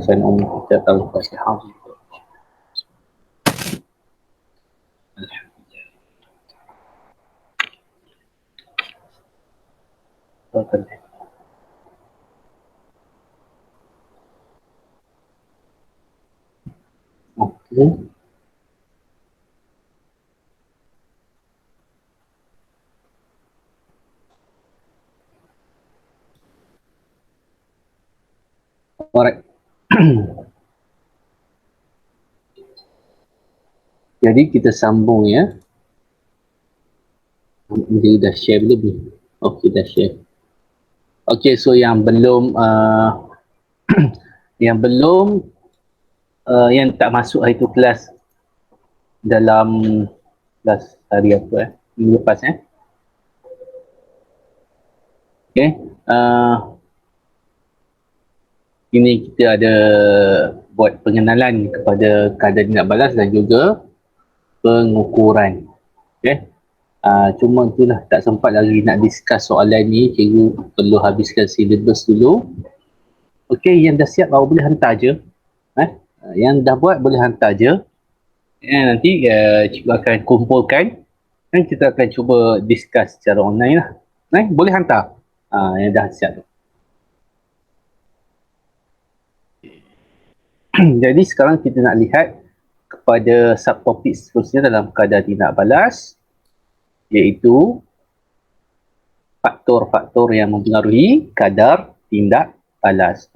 bacaan umum kita kalau Fatihah. Alhamdulillah. Okey. Alright. Jadi kita sambung ya. Dia dah share lebih. Okey, dah share. Okey, so yang belum yang belum yang tak masuk hari tu kelas dalam kelas hari apa minggu lepas okey, ini kita ada buat pengenalan kepada kadar tindak balas dan juga pengukuran. Okey. Cuma itulah tak sempat lagi nak discuss soalan ni, cikgu perlu habiskan syllabus dulu. Okey, yang dah siap baru boleh hantar je. Yang dah buat boleh hantar je. Nanti cikgu akan kumpulkan dan kita akan cuba discuss secara online lah. Boleh hantar yang dah siap tu. Jadi sekarang kita nak lihat kepada subtopik seterusnya dalam kadar tindak balas, iaitu faktor-faktor yang mempengaruhi kadar tindak balas.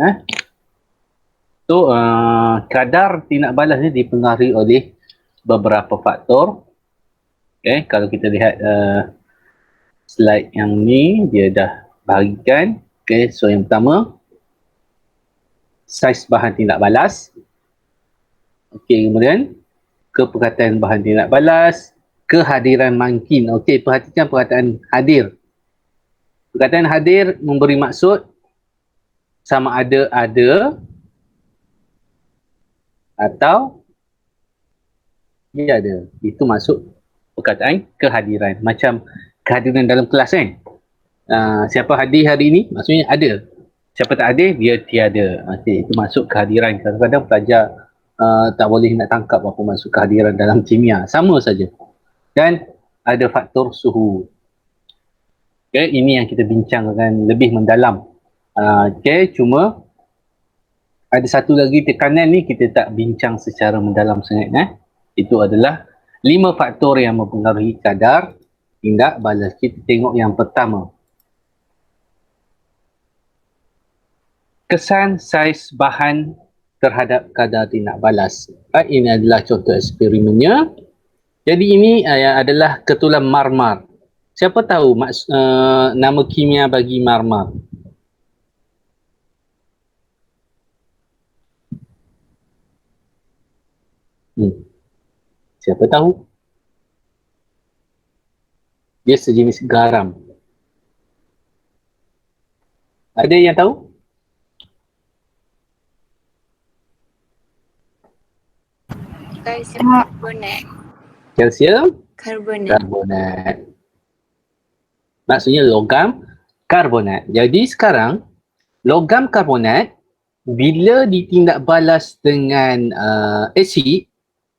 So, kadar tindak balas ni dipengaruhi oleh beberapa faktor. Okay, kalau kita lihat slide yang ni, dia dah bahagikan. Okay, so yang pertama, saiz bahan tindak balas. Okay, kemudian keperkataan bahan tindak balas, kehadiran mangkin. Okey, perhatikan perkataan hadir. Perkataan hadir memberi maksud sama ada atau dia ada. Itu masuk perkataan kehadiran. Macam kehadiran dalam kelas kan. Siapa hadir hari ini? Maksudnya ada. Siapa tak hadir? Dia tiada. Okey, itu masuk kehadiran. Kadang-kadang pelajar tak boleh nak tangkap apa maksud kehadiran dalam kimia. Sama saja. Dan ada faktor suhu. Okay, ini yang kita bincangkan lebih mendalam. Okay, cuma ada satu lagi tekanan ni kita tak bincang secara mendalam sangat. Itu adalah 5 faktor yang mempengaruhi kadar tindak balas. Kita tengok yang pertama. Kesan saiz bahan terhadap kadar tindak balas. Ini adalah contoh eksperimennya. Jadi ini adalah ketulan marmar. Siapa tahu nama kimia bagi marmar? Siapa tahu? Dia sejenis garam. Ada yang tahu? Kalsium karbonat. Kalsium Karbonat. Maksudnya logam karbonat. Jadi sekarang logam karbonat bila ditindak balas dengan asid,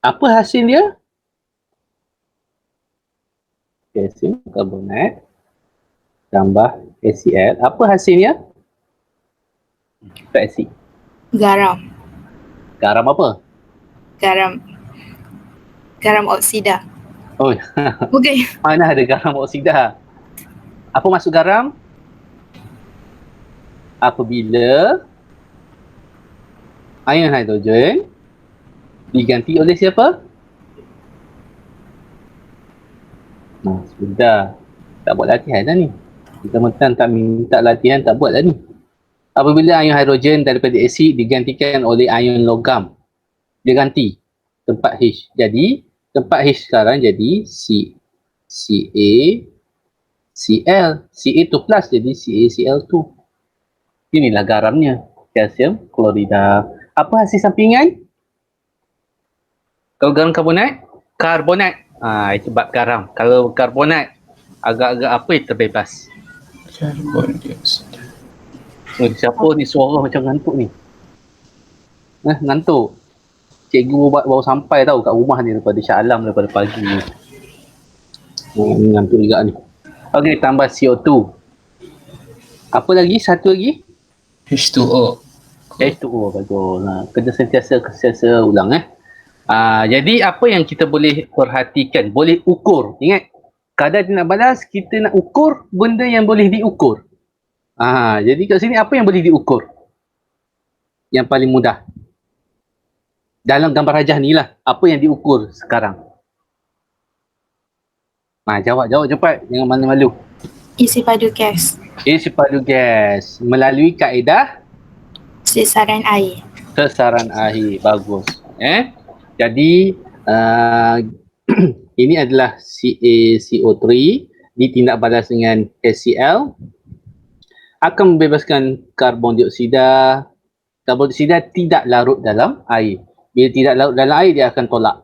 apa hasil dia? Kalsium karbonat tambah HCl. Apa hasilnya? Asid. Garam. Garam apa? Garam oksida. Oh, Okey. mana ada garam oksida? Apa maksud garam? Apabila ion hidrogen diganti oleh siapa? Sudah. Tak buat latihan dah ni. Mentang-mentang tak minta latihan, tak buat dah ni. Apabila ion hidrogen daripada asid digantikan oleh ion logam, dia ganti tempat H. Jadi, tempat H sekarang jadi CaCl. Ca2 plus jadi CaCl2. Inilah garamnya. Kalsium klorida. Apa hasil sampingan? Kalau garam karbonat? Karbonat. Itu bab garam. Kalau karbonat, agak-agak apa yang terbebas? Karbon dioksida. Siapa ni suara macam ngantuk ni? Ngantuk. Cikgu baru sampai tahu kat rumah ni daripada Shah Alam daripada pagi ni. Ngantuk juga ni. Okey, tambah CO2. Apa lagi? Satu lagi? H2O. H2O, bagus. Kena sentiasa ulang jadi apa yang kita boleh perhatikan, boleh ukur. Ingat, kadar tindak balas kita nak ukur benda yang boleh diukur. Jadi kat sini apa yang boleh diukur? Yang paling mudah. Dalam gambar rajah ni lah, apa yang diukur sekarang? Jawab cepat, jangan malu-malu. Isi padu gas. Isi padu gas melalui kaedah Sesaran air. sesaran air. Bagus. Jadi ini adalah CaCO3 ditindak balas dengan HCl akan membebaskan karbon dioksida. Karbon dioksida tidak larut dalam air. Bila tidak larut dalam air, dia akan tolak.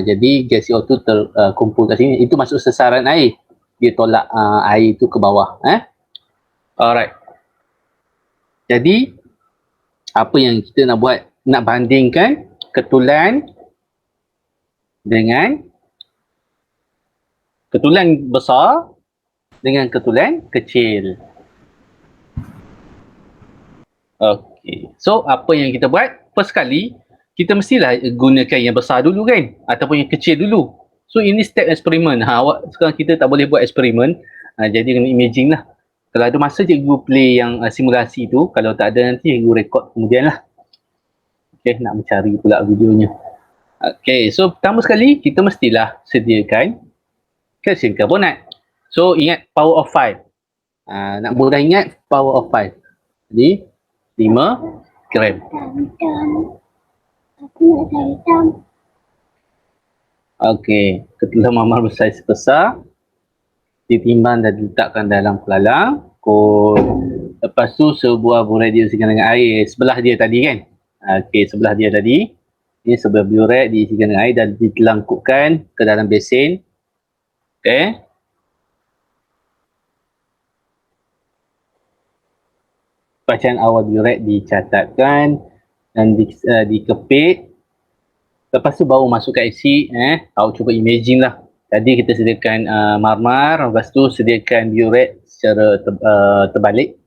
Jadi gas CO2 terkumpul kat sini. Itu masuk sesaran air. Dia tolak air itu ke bawah. Alright. Jadi apa yang kita nak buat? Nak bandingkan ketulan besar dengan ketulan kecil. Okey. So apa yang kita buat? First kali kita mestilah gunakan yang besar dulu kan, ataupun yang kecil dulu. So ini step eksperimen. Sekarang kita tak boleh buat eksperimen. Jadi kena imagine lah. Kalau ada masa cikgu play yang simulasi tu, kalau tak ada nanti cikgu record kemudian lah. Okay, nak mencari pula videonya. Okay, so pertama sekali kita mestilah sediakan kalsium karbonat. So ingat power of 5. Nak mudah ingat power of 5. Jadi 5 gram. Okey, ketulan marmar bersaiz besar ditimbang dan diletakkan dalam pelalang. Lepas tu sebuah burek diisikan dengan air sebelah dia tadi kan. Okey, sebelah dia tadi. Ini sebuah burek diisikan dengan air dan ditelangkupkan ke dalam besen. Okey. Bacaan awal burek dicatatkan dan dikepit. Lepas tu baru masukkan asid. Awak cuba imagine lah. Tadi kita sediakan marmar, lepas tu sediakan burek secara terbalik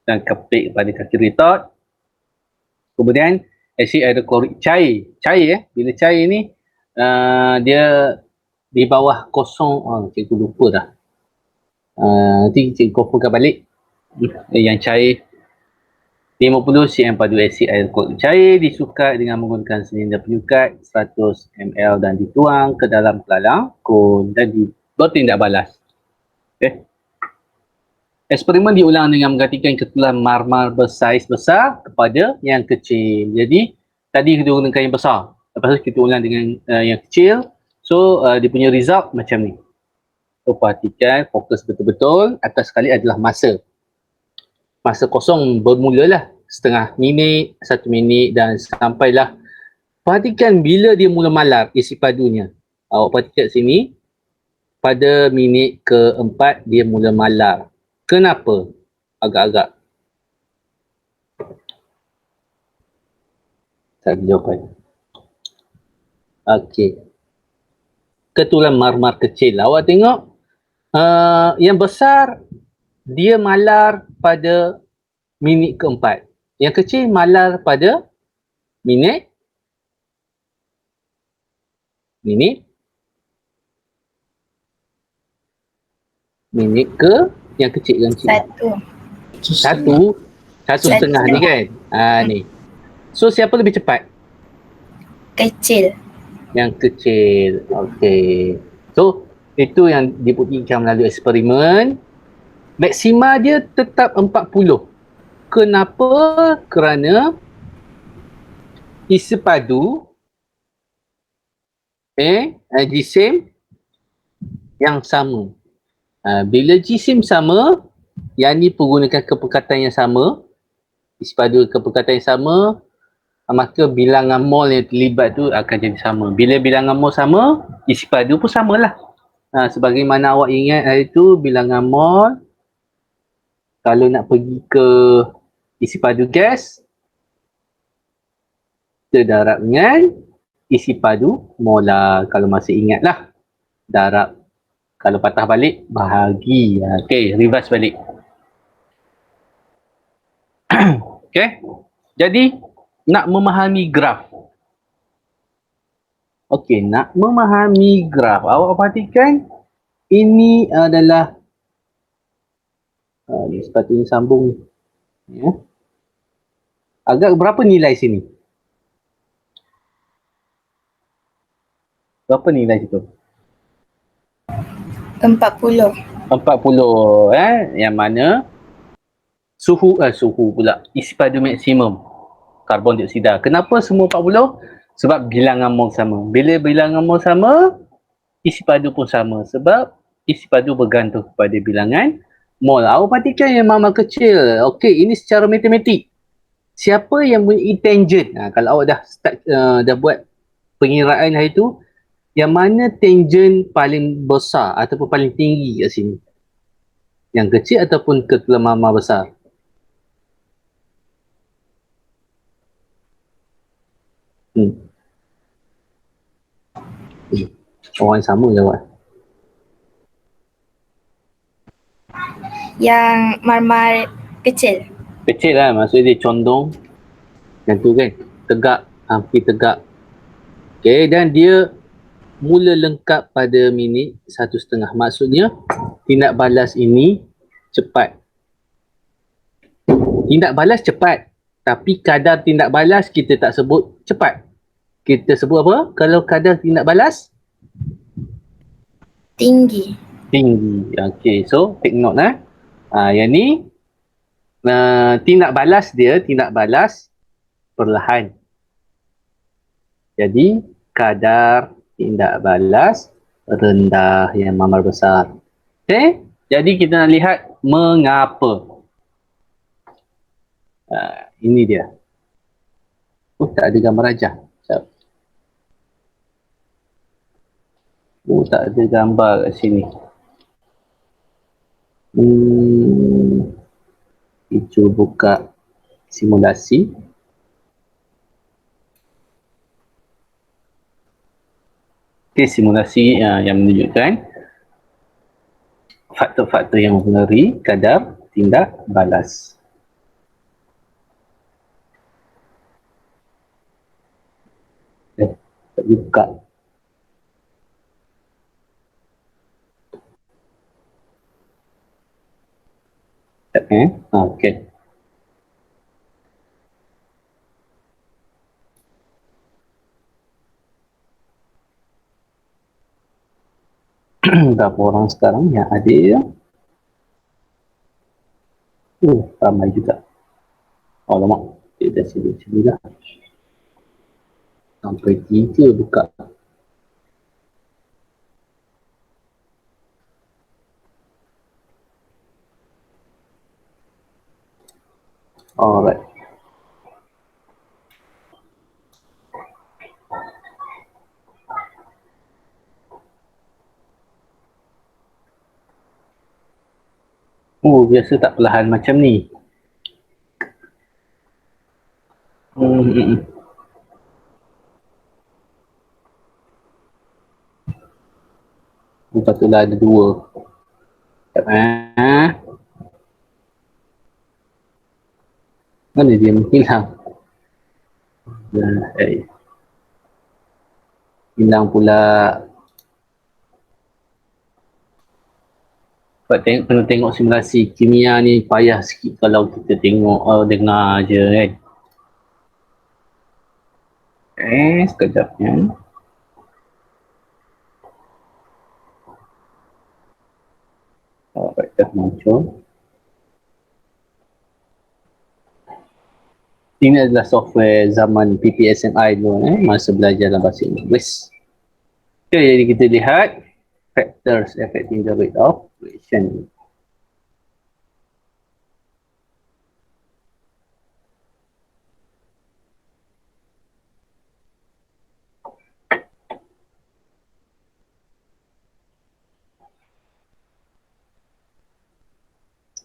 dan kepit pada kaki retort. Kemudian asid hidroklorik cair. Bila cair ni dia di bawah kosong. Cikgu lupa dah. Nanti cikgu kumpulkan balik. Yang cair 50 cm padu asid hidroklorik cair disukat dengan menggunakan silinder penyukat 100 ml dan dituang ke dalam pelalang kon dan bertindak balas. Okay. Eksperimen diulang dengan menggantikan ketulan marmar bersaiz besar kepada yang kecil. Jadi tadi kita gunakan yang besar, lepas tu kita ulang dengan yang kecil. So dia punya result macam ni. So perhatikan, fokus betul-betul. Atas sekali adalah masa. Masa kosong bermulalah setengah minit, 1 minit dan sampailah. Perhatikan bila dia mula malar isi padunya. Awak perhatikan sini. Pada minit ke-4 dia mula malar. Kenapa? Agak-agak. Tak ada jawapan. Okey. Ketulan marmar kecil. Awak tengok. Yang besar dia malar pada minit ke-4. Yang kecil malar pada minit ke yang kecil yang kecil. Satu setengah ni kan. Ni. So siapa lebih cepat? Kecil. Yang kecil. Okey. So itu yang dibuktikan melalui eksperimen. Maksima dia tetap 40. Kenapa? Kerana isi padu jisim yang sama. Bila jisim sama, yang ni menggunakan kepekatan yang sama, isi padu kepekatan yang sama, maka bilangan mol yang terlibat tu akan jadi sama. Bila bilangan mol sama, isi padu pun samalah. Sebagaimana awak ingat hari tu, bilangan mol kalau nak pergi ke isi padu gas, kita darab dengan isi padu molar. Kalau masih ingat lah, darab. Kalau patah balik, bahagi. Okey, reverse balik. Okey. Jadi, nak memahami graf. Okey, nak memahami graf. Awak perhatikan, ini adalah ni sepatutnya sambung. Ya. Agak berapa nilai sini? Berapa nilai situ? 40. 40. Yang mana suhu pula. Isi padu maksimum karbon dioksida. Kenapa semua 40? Sebab bilangan mol sama. Bila bilangan mol sama, isi padu pun sama. Sebab isi padu bergantung kepada bilangan mol. Awak perhatikan yang mama kecil. Okey, ini secara matematik. Siapa yang punya tangent? Kalau awak dah start, dah buat pengiraan hari tu, yang mana tangent paling besar ataupun paling tinggi kat sini? Yang kecil ataupun ke mama besar? Orang sama jawab. Yang marmar kecil. Kecil lah, maksudnya dia condong yang tu kan, tegak, hampir tegak. Okay, dan dia mula lengkap pada minit 1.5. Maksudnya tindak balas ini cepat. Tindak balas cepat, tapi kadar tindak balas kita tak sebut cepat. Kita sebut apa? Kalau kadar tindak balas Tinggi. tinggi. Okay, so take note lah. Yang ni tindak balas perlahan. Jadi kadar tindak balas rendah yang marmar besar. Okay? Jadi kita nak lihat mengapa. Ini dia. Tak ada gambar rajah. Tak ada gambar kat sini. Kita buka simulasi. Okay, simulasi yang menunjukkan faktor-faktor yang mempengaruhi kadar tindak balas. Tak buka. Okay. Berapa orang sekarang yang ada? Ramai juga. Alamak, kita sini lah. Sampai 3 buka. Alright. Biasa tak perlahan macam ni. Patutlah ada 2. Mana dia menghilang? Hilang pula. Kena tengok simulasi kimia ni payah sikit kalau kita tengok dengar je kan. Sekejapnya. Dah muncul. Ini adalah software zaman PPSNI dulu, masa belajar dalam bahasa Inggeris. Okay, jadi kita lihat factors affecting the rate of reaction.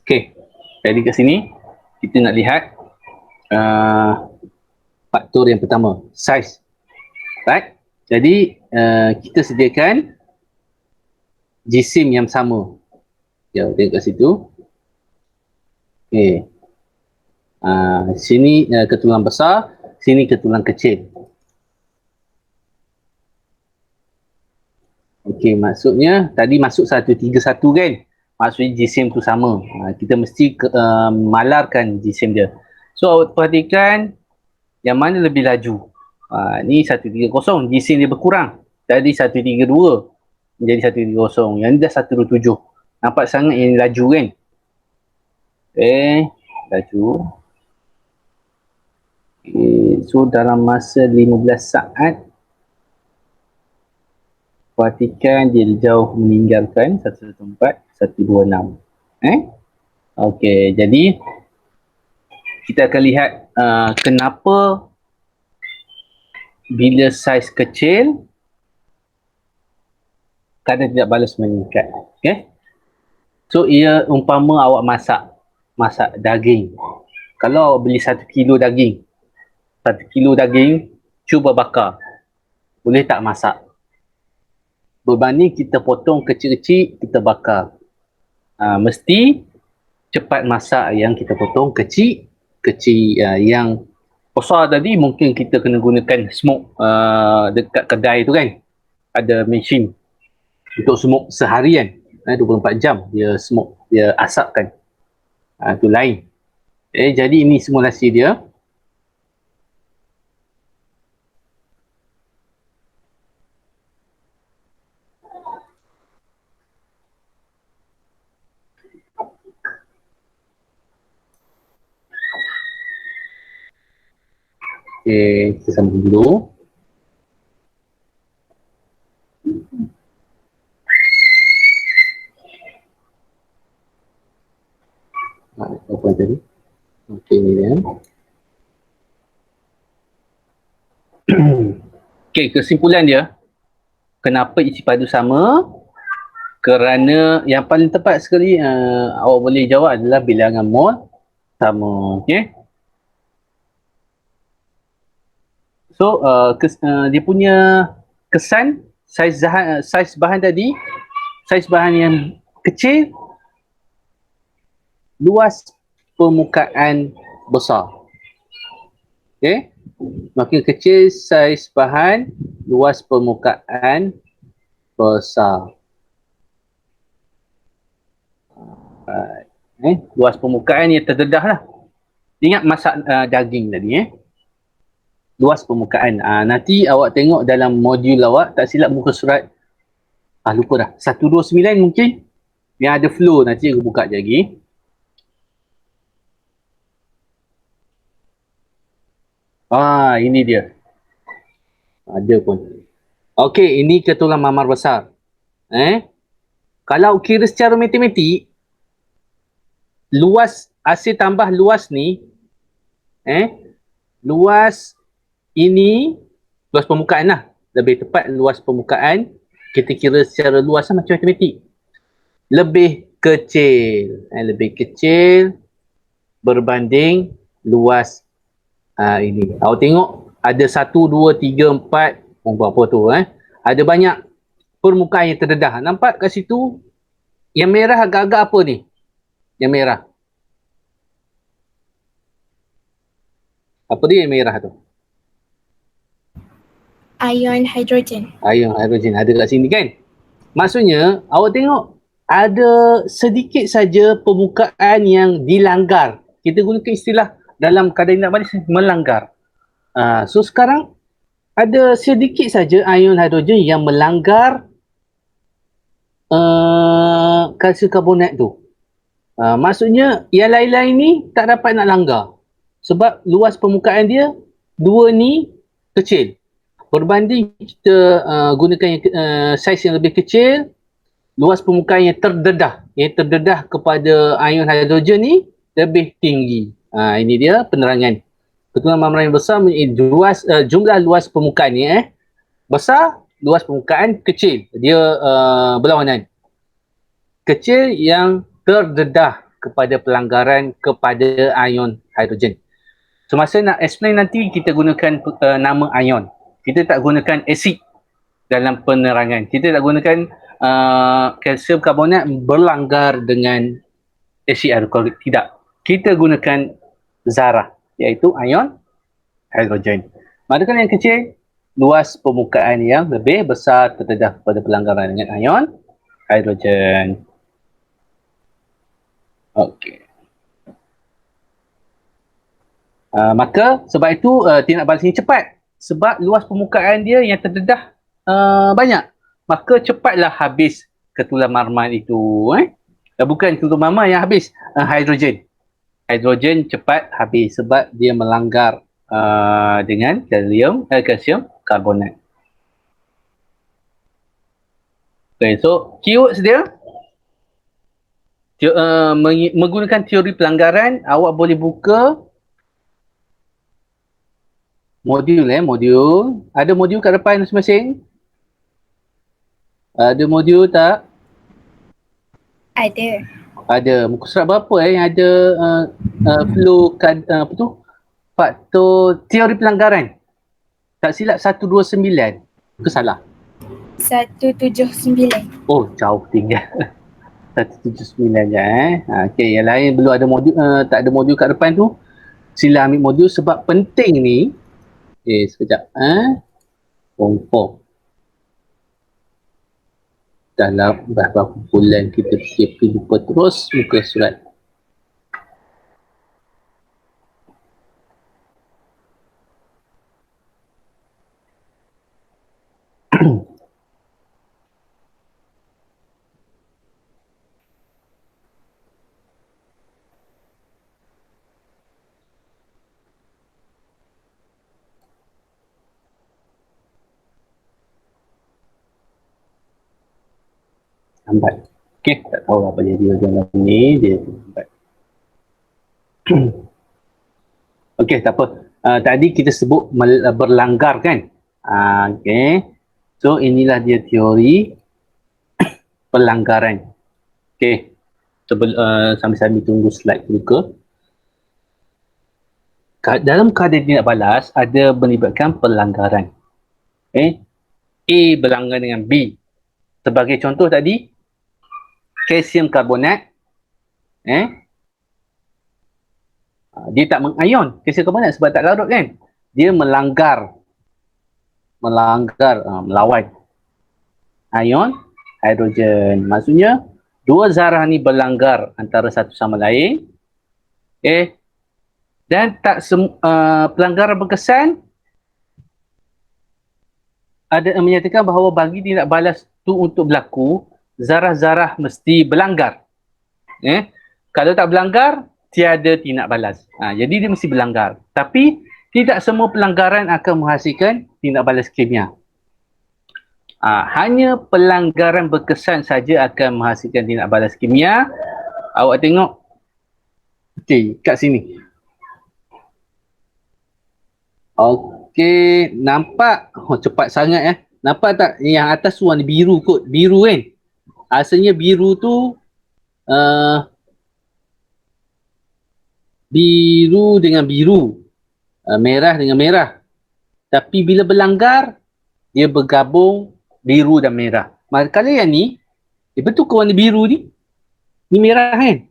Okay, jadi kat sini kita nak lihat faktor yang pertama, saiz. Right? Jadi kita sediakan jisim yang sama. Ya, tengok kat situ. Okey. Sini ketulang besar, sini ketulang kecil. Okey, maksudnya tadi masuk 131 kan? Maksudnya jisim tu sama. Kita mesti malarkan jisim dia. So awak perhatikan yang mana lebih laju. Ni 130, jisim dia berkurang. Tadi 132 menjadi 130. Yang ni dah 127. Nampak sangat yang laju kan? Laju. So dalam masa 15 saat, perhatikan dia jauh meninggalkan 114, 126. Okey, jadi kita akan lihat kenapa bila saiz kecil kadang tidak balas meningkat. Okay? So ia umpama awak masak daging. Kalau awak beli 1 kilo daging, 1 kilo daging cuba bakar, boleh tak masak? Berbanding kita potong kecil-kecil, kita bakar, mesti cepat masak yang kita potong kecil. Yang besar tadi mungkin kita kena gunakan smoke dekat kedai tu kan, ada mesin untuk smoke seharian, 24 jam dia smoke, dia asapkan. Tu lain. Jadi ini simulasi dia. Kita sambung dulu. Apa tadi? Okey, ni dia. Okey, kesimpulan dia, kenapa isi padu sama? Kerana yang paling tepat sekali awak boleh jawab adalah bilangan mol sama. Okey. So dia punya kesan saiz bahan tadi, saiz bahan yang kecil, luas permukaan besar. Okey. Makin kecil saiz bahan, luas permukaan besar. Luas permukaan yang terdedah lah. Ingat masak daging tadi. Luas permukaan. Nanti awak tengok dalam modul awak, tak silap muka surat, lupa dah, 129 mungkin, yang ada flow, nanti aku buka je lagi. Ini dia. Ada pun. Okey, ini ketulang mamar besar. Kalau kira secara matematik, luas hasil tambah luas ni, luas ini, luas permukaan lah, lebih tepat luas permukaan, kita kira secara luas lah macam matematik, lebih kecil, lebih kecil berbanding luas ini. Awak tengok ada 1, 2, 3, 4, berapa tu, ada banyak permukaan yang terdedah. Nampak kat situ yang merah agak-agak apa ni? Yang merah. Apa dia yang merah tu? Ion hidrogen. Ion hidrogen ada kat sini kan? Maksudnya awak tengok ada sedikit saja permukaan yang dilanggar. Kita gunakan istilah dalam kadar indah manis, melanggar. So sekarang ada sedikit saja ion hidrogen yang melanggar kalsium karbonat tu. Maksudnya yang lain-lain ni tak dapat nak langgar. Sebab luas permukaan dia, dua ni kecil. Berbanding kita gunakan saiz yang lebih kecil, luas permukaan yang terdedah kepada ion hidrogen ni lebih tinggi. Ini dia penerangan. Ketulang mamar yang besar jumlah luas permukaan ni besar, luas permukaan kecil. Dia berlawanan. Kecil yang terdedah kepada pelanggaran kepada ion hidrogen. Semasa nak explain nanti kita gunakan nama ion. Kita tak gunakan asid dalam penerangan. Kita tak gunakan kalsium karbonat berlanggar dengan asid hidroklorik. Tidak. Kita gunakan zarah, iaitu ion hidrogen. Manakala yang kecil, luas permukaan yang lebih besar terdedah pada pelanggaran dengan ion hidrogen. Okey. Maka sebab itu tindak balas ini cepat. Sebab luas permukaan dia yang terdedah banyak. Maka cepatlah habis ketulan marmar itu. Bukan ketulan marmar yang habis, hidrogen. Hidrogen cepat habis sebab dia melanggar dengan kalsium karbonat. Okay, so keyword dia menggunakan teori pelanggaran. Awak boleh buka modul. Ada modul kat depan masing-masing? Ada modul tak? Ada. Ada. Muka surat berapa yang ada flow apa tu? Faktor teori pelanggaran. Tak silap 129. Ke salah? 179. Oh, jauh tinggal. 179 je Okey, yang lain belum ada modul, tak ada modul kat depan tu. Sila ambil modul sebab penting ni. Sekejap. Form 4. Dalam beberapa bulan kita lupa terus muka surat. Lambat. Okey, tak tahu apa jadi dalam ni, dia lambat. Okey, tak apa. Tadi kita sebut berlanggar kan? Okey. So inilah dia teori pelanggaran. Okey. Sambil-sambil tunggu slide dulu ke. Dalam keadaan tindak balas ada melibatkan pelanggaran. A berlanggar dengan B. Sebagai contoh tadi, kalsium karbonat dia tak mengion kalsium karbonat sebab tak larut kan. Dia melawan ion hidrogen. Maksudnya dua zarah ni berlanggar antara satu sama lain. Dan pelanggaran berkesan ada menyatakan bahawa bagi tindak balas tu untuk berlaku, zarah-zarah mesti berlanggar. Kalau tak berlanggar, tiada tindak balas. Jadi dia mesti berlanggar. Tapi tidak semua pelanggaran akan menghasilkan tindak balas kimia. Hanya pelanggaran berkesan saja akan menghasilkan tindak balas kimia. Awak tengok. Okey, kat sini. Okey, nampak? Cepat sangat Nampak tak yang atas tu warna biru kot? Biru kan? Asalnya biru tu biru dengan biru. Merah dengan merah. Tapi bila berlanggar, dia bergabung biru dan merah. Manakala yang ni, betul ke warna biru ni? Ni merah kan?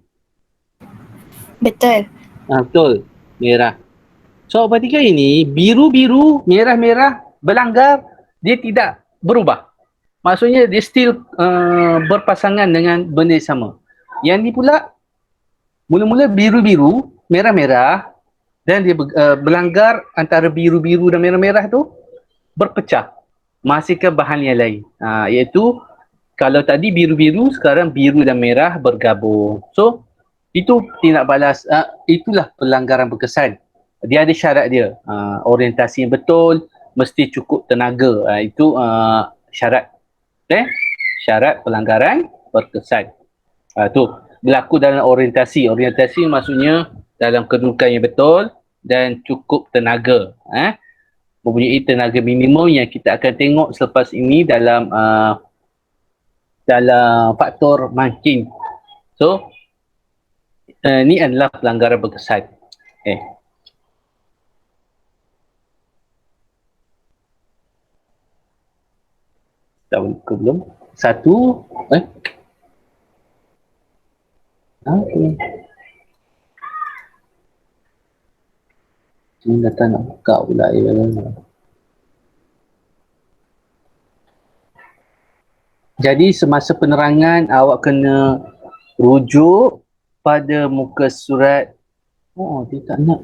Betul. Betul. Merah. So, perhatikan ini, biru-biru, merah-merah, berlanggar, dia tidak berubah. Maksudnya, dia still berpasangan dengan benda yang sama. Yang ni pula, mula-mula biru-biru, merah-merah, dan dia berlanggar antara biru-biru dan merah-merah tu, berpecah. Menghasilkan bahan yang lain. Iaitu, kalau tadi biru-biru, sekarang biru dan merah bergabung. So, itu tindak balas, itulah pelanggaran berkesan. Dia ada syarat dia. Orientasi yang betul, mesti cukup tenaga. Itu syarat. Syarat pelanggaran berkesan. Tu berlaku dalam orientasi. Orientasi maksudnya dalam kedudukan yang betul dan cukup tenaga. Mempunyai tenaga minimum yang kita akan tengok selepas ini dalam faktor mancing. So, ni adalah pelanggaran berkesan. Tahu ke belum? Satu. Okay. Ini data nak buka pula ya. Jadi semasa penerangan awak kena rujuk pada muka surat. Oh, dia tak nak.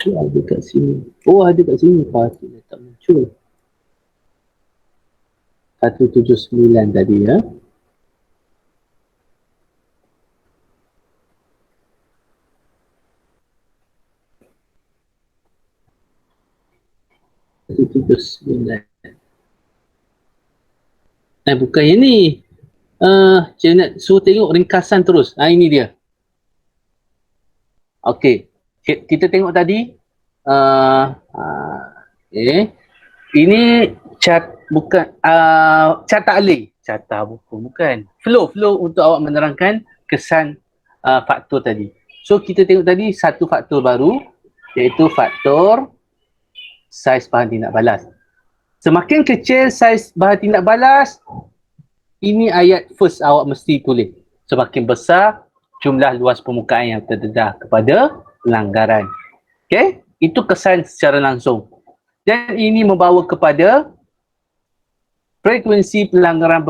Dia ada kat sini. Oh, ada kat sini. Patut dia tak muncul. 179 tadi ya. Bukan yang ni. Saya nak suruh tengok ringkasan terus. Ini dia. Okey. Kita tengok tadi. Ini chart bukan chart takleh. Carta buku bukan. Flow untuk awak menerangkan kesan faktor tadi. So kita tengok tadi satu faktor baru iaitu faktor saiz bahan tindak balas. Semakin kecil saiz bahan tindak balas, ini ayat first awak mesti tulis. Semakin besar jumlah luas permukaan yang terdedah kepada pelanggaran. Okey, itu kesan secara langsung. Dan ini membawa kepada frekuensi pelanggaran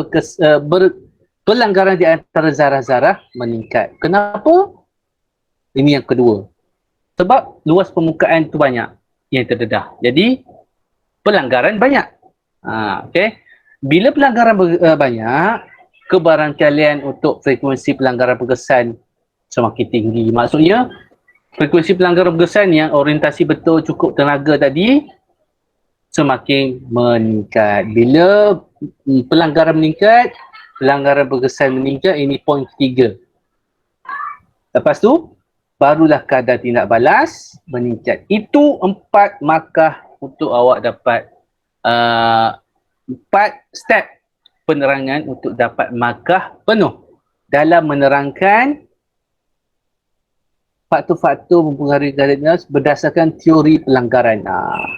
pelanggaran di antara zarah-zarah meningkat. Kenapa? Ini yang kedua. Sebab luas permukaan itu banyak yang terdedah. Jadi pelanggaran banyak. Okey. Bila pelanggaran banyak, kebarangkalian untuk frekuensi pelanggaran berkesan semakin tinggi. Maksudnya, frekuensi pelanggaran berkesan yang orientasi betul cukup tenaga tadi semakin meningkat. Bila pelanggaran meningkat, pelanggaran berkesan meningkat, ini poin ketiga. Lepas tu, barulah kadar tindak balas meningkat. Itu 4 markah untuk awak dapat 4 step penerangan untuk dapat markah penuh dalam menerangkan faktor-faktor mempengaruhi kadar tindak balas berdasarkan teori pelanggaran.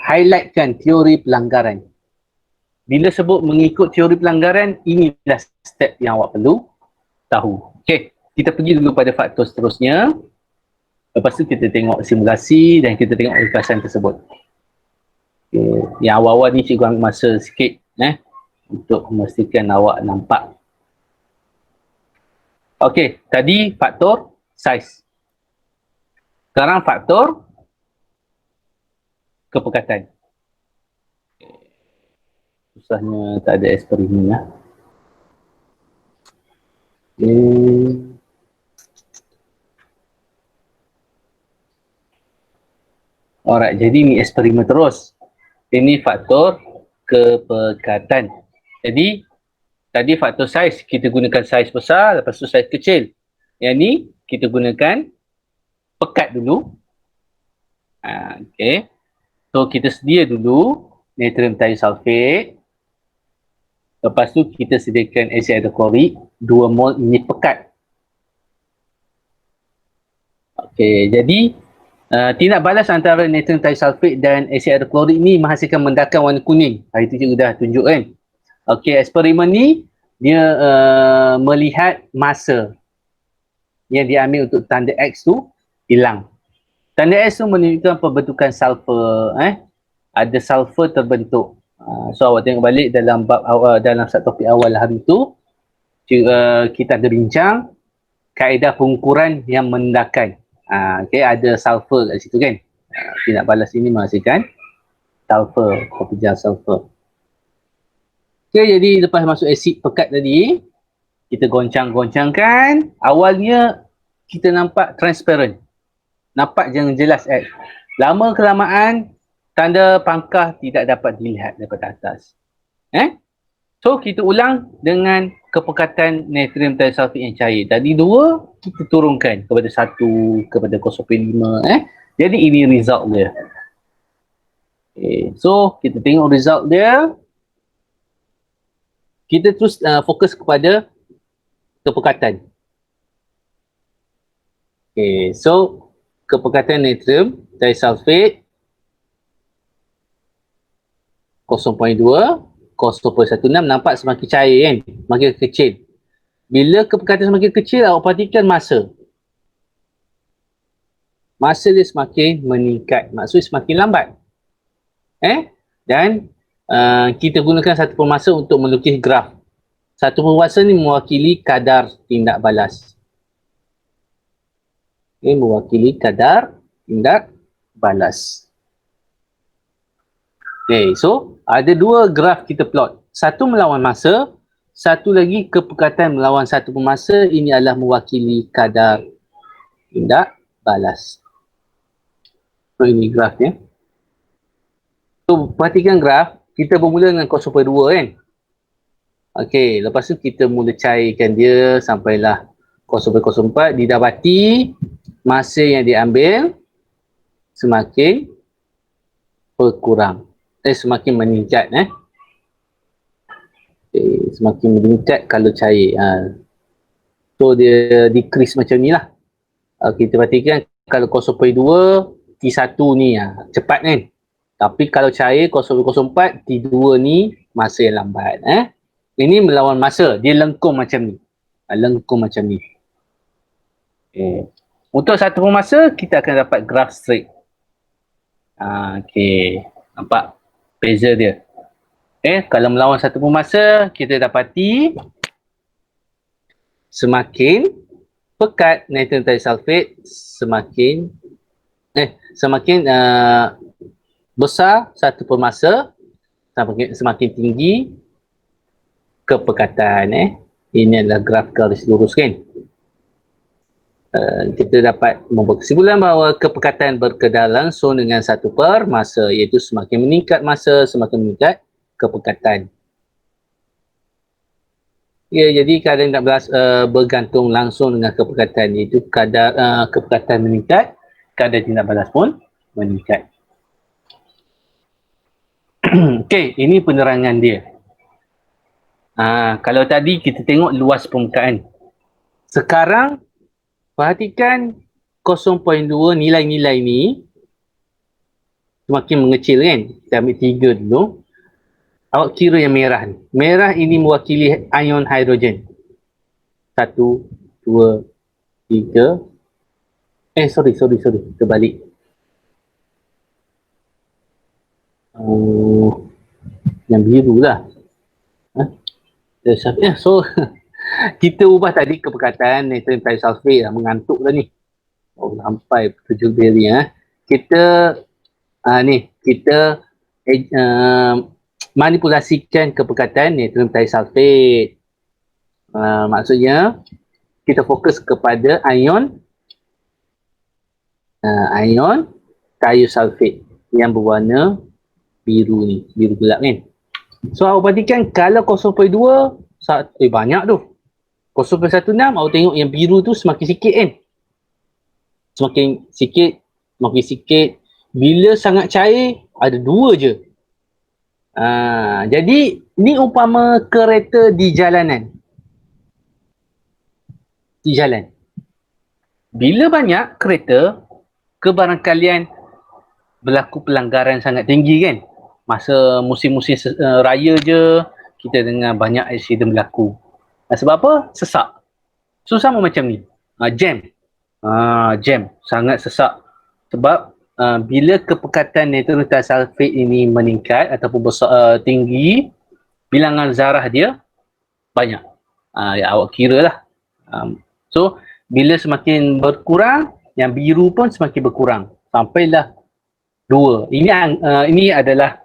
Highlightkan teori pelanggaran. Bila sebut mengikut teori pelanggaran, inilah step yang awak perlu tahu. Okey, kita pergi dulu pada faktor seterusnya. Lepas tu kita tengok simulasi dan kita tengok ringkasan tersebut. Okay. Yang awal-awal ni cikgu ambil masa sikit untuk memastikan awak nampak. Okey, tadi faktor saiz. Sekarang faktor kepekatan. Susahnya tak ada eksperimen lah. Alright, jadi ni eksperimen terus. Ini faktor kepekatan. Jadi, tadi faktor saiz, kita gunakan saiz besar, lepas tu saiz kecil. Yang ni, kita gunakan pekat dulu. Okay. So, kita sedia dulu natrium thiosulfate. Lepas tu, kita sediakan asid hidroklorik. 2 mol ini pekat. Okay, jadi tindak balas antara natrium thiosulfate dan asid hidroklorik ni menghasilkan mendakan warna kuning. Hari tu cikgu dah tunjuk kan. Okey, eksperimen ni dia melihat masa yang diambil untuk tanda X tu hilang. Tanda X tu menunjukkan pembentukan sulfur. Ada sulfur terbentuk. So awak tengok balik dalam bab awal, dalam satu topik awal hari tu kita ada bincang kaedah pengukuran yang menandakan. Okay, ada sulfur kat situ kan. Tindak balas ini menghasilkan sulfur, kopi sulfur. Okay, jadi lepas masuk asid pekat tadi, kita goncang-goncangkan. Awalnya kita nampak transparent. Nampak jangan jelas. Lama kelamaan, tanda pangkah tidak dapat dilihat daripada atas. So, kita ulang dengan kepekatan natrium thiosulfate yang cair. Tadi 2, kita turunkan kepada 1, kepada 0.5. Jadi, ini result dia. Okay. So, kita tengok result dia. Kita terus fokus kepada kepekatan. Okay. So, kepekatan natrium thiosulfate 0.2, 0.16 nampak semakin cair kan, semakin kecil. Bila kepekatan semakin kecil, awak perhatikan masa. Masa dia semakin meningkat, maksudnya semakin lambat. Dan kita gunakan satu permasa untuk melukis graf. Satu permasa ni mewakili kadar tindak balas. Mewakili kadar tindak balas. So ada dua graf kita plot. Satu melawan masa, satu lagi kepekatan melawan satu permasa. Ini adalah mewakili kadar tindak balas. So ini grafnya. So perhatikan graf, kita bermula dengan 0.2 kan. Okey, lepas tu kita mula cairkan dia sampailah 0.04. Didapati masa yang diambil semakin berkurang. Semakin meningkat semakin meningkat kalau cair. So dia decrease macam ni lah. Kita perhatikan kalau 0.2 T1 ni cepat kan. Tapi kalau cair 0.04 T2 ni masa yang lambat. Ini melawan masa, dia lengkung macam ni. Lengkung macam ni. Untuk satu permasa kita akan dapat graf straight. Nampak beza dia. Kalau melawan satu permasa, kita dapati semakin pekat nitrogen trisulfate semakin besar satu permasa, semakin tinggi kepekatan. Ini adalah graf garis lurus kan. Kita dapat membuat kesimpulan bahawa kepekatan berkedar langsung dengan satu permasa, iaitu semakin meningkat masa, semakin meningkat kepekatan. Jadi kadar tindak balas bergantung langsung dengan kepekatan, iaitu kadar kepekatan meningkat, kadar tindak balas pun meningkat. Ini penerangan dia. Kalau tadi kita tengok luas permukaan. Sekarang perhatikan 0.2 nilai-nilai ni semakin mengecil kan. Kita ambil 3 dulu. Awak kira yang merah ni. Merah ini mewakili ion hidrogen. 1, 2, 3. Sorry. Terbalik. Yang biru lah. So kita ubah tadi kepekatan nitrogen trisulfate mengantuk dah ni. Sampai 7 beri Kita manipulasikan kepekatan nitrogen trisulfate. Maksudnya kita fokus kepada ion thiosulfate yang berwarna biru ni, biru gelap kan. So awak perhatikan kalau 0.2 banyak tu. 0.16 awak tengok yang biru tu semakin sikit kan. Semakin sikit. Bila sangat cair ada 2 je. Jadi ni umpama kereta di jalanan. Bila banyak kereta, kebarangkalian berlaku pelanggaran sangat tinggi kan. Masa musim-musim raya je, kita dengar banyak aksiden berlaku. Sebab apa? Sesak. So sama macam ni. Jam. Sangat sesak. Sebab bila kepekatan nitrogen trisulfate ini meningkat ataupun besar, tinggi, bilangan zarah dia banyak. Awak kira lah. So bila semakin berkurang, yang biru pun semakin berkurang. Sampailah 2. Ini adalah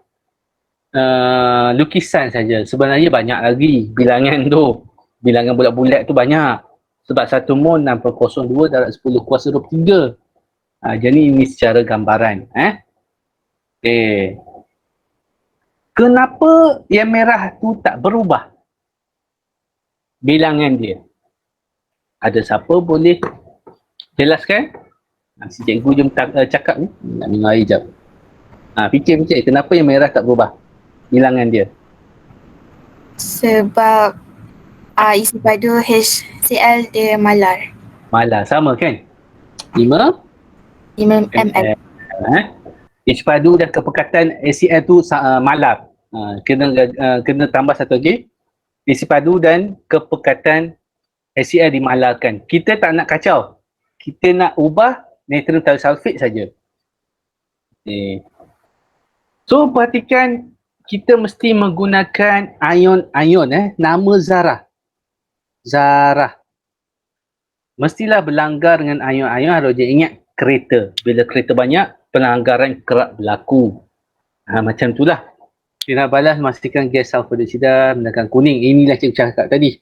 lukisan saja. Sebenarnya banyak lagi bilangan tu. Bilangan bulat-bulat tu banyak. Sebab 1 mol 6.02 darab 10 kuasa 23. Jadi ini secara gambaran. Kenapa yang merah tu tak berubah bilangan dia? Ada siapa boleh jelaskan? Si cikgu jom cakap ni. Nak minum air jap. Fikir kenapa yang merah tak berubah bilangan dia? Sebab isi padu HCl dia malar. Malar, sama kan? 5 ml. Isi padu dan kepekatan HCl tu malar. Kena tambah satu lagi, isi padu dan kepekatan HCl dimalarkan. Kita tak nak kacau, kita nak ubah natrium thiosulfate saja. Okay. So perhatikan, kita mesti menggunakan ion-ion nama zarah. Mestilah berlanggar dengan ion-ion. Harus ingat kereta. Bila kereta banyak, pelanggaran kerap berlaku. Macam itulah. Dia nak balas, memastikan gas sulfur dioksida mendakan kuning. Inilah cikgu cakap tadi.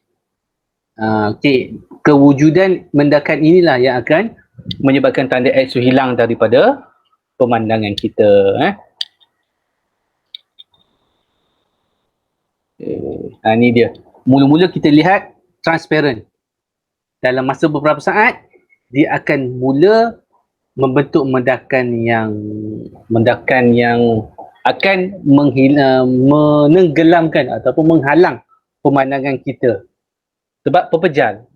Okay. Kewujudan mendakan inilah yang akan menyebabkan tanda X itu hilang daripada pemandangan kita. Ini dia. Mula-mula kita lihat transparent. Dalam masa beberapa saat, dia akan mula membentuk mendakan yang akan menenggelamkan ataupun menghalang pemandangan kita. Sebab pepejal.